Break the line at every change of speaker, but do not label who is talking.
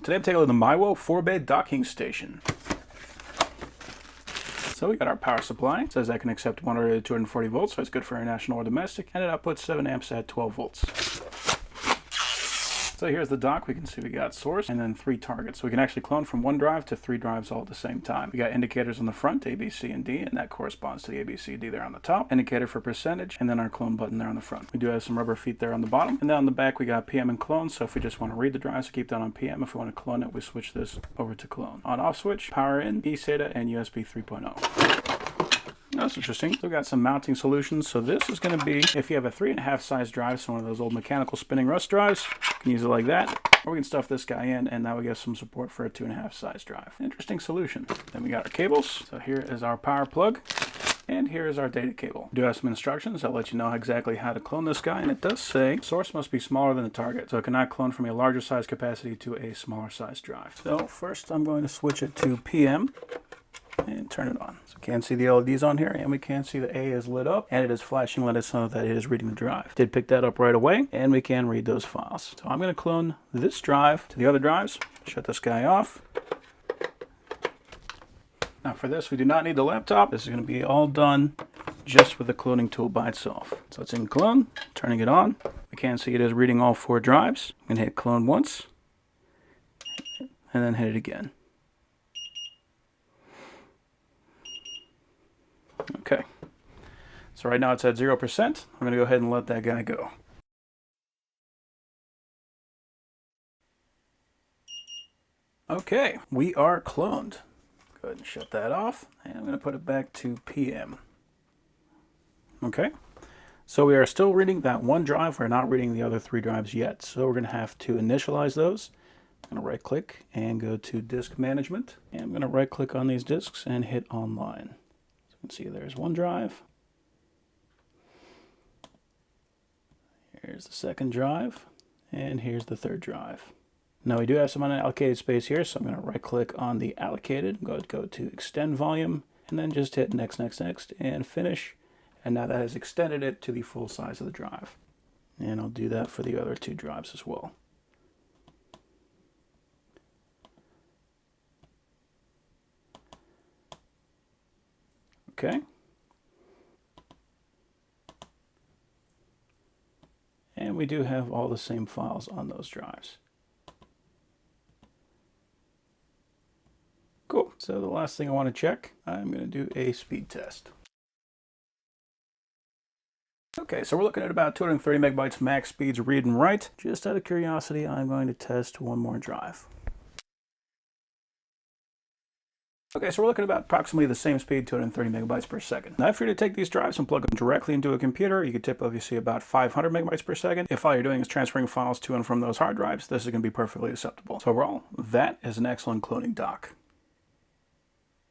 Today I'm taking a look at the MAIWO 4-bay docking station. So we got our power supply. It says that can accept 100 to 240 volts, so it's good for international or domestic, and it outputs 7 amps at 12 volts. So here's the dock. We can see we got source and then 3 targets. So we can actually clone from 1 drive to 3 drives all at the same time. We got indicators on the front, A, B, C, and D, and that corresponds to the A, B, C, D there on the top. Indicator for percentage, and then our clone button there on the front. We do have some rubber feet there on the bottom. And then on the back we got PM and clone, so if we just want to read the drives, we keep that on PM. If we want to clone it, we switch this over to clone. On-off switch, power in, eSATA, and USB 3.0. That's interesting. So we got some mounting solutions. So this is going to be, if you have a 3.5 size drive, so one of those old mechanical spinning rust drives, you can use it like that. Or we can stuff this guy in, and now we get some support for a 2.5 size drive. Interesting solution. Then we got our cables. So here is our power plug, and here is our data cable. We do have some instructions that let you know exactly how to clone this guy, and it does say source must be smaller than the target. So it cannot clone from a larger size capacity to a smaller size drive. So first I'm going to switch it to PM. And turn it on. So we can see the LEDs on here, and we can see the A is lit up, and it is flashing, let us know that it is reading the drive. Did pick that up right away, and we can read those files. So I'm going to clone this drive to the other drives. Shut this guy off. Now for this, we do not need the laptop. This is going to be all done just with the cloning tool by itself. So it's in clone, turning it on. We can see it is reading all 4 drives. I'm going to hit clone once, and then hit it again. Okay, so right now it's at 0%. I'm going to go ahead and let that guy go. Okay, we are cloned. Go ahead and shut that off, and I'm going to put it back to PM. Okay, so we are still reading that 1 drive. We're not reading the other 3 drives yet, so we're going to have to initialize those. I'm going to right click and go to disk management, and I'm going to right click on these disks and hit online. You can see there's 1 drive. Here's the 2nd drive, and here's the 3rd drive. Now we do have some unallocated space here, so I'm going to right click on the allocated, go to extend volume, and then just hit next, and finish. And now that has extended it to the full size of the drive. And I'll do that for the other 2 drives as well. Okay. And we do have all the same files on those drives. Cool. So the last thing I want to check, I'm going to do a speed test. Okay, so we're looking at about 230 megabytes max speeds read and write. Just out of curiosity, I'm going to test 1 more drive. Okay, so we're looking at about approximately the same speed, 230 megabytes per second. Now, if you're to take these drives and plug them directly into a computer, you could typically see about 500 megabytes per second. If all you're doing is transferring files to and from those hard drives, this is going to be perfectly acceptable. So overall, that is an excellent cloning dock.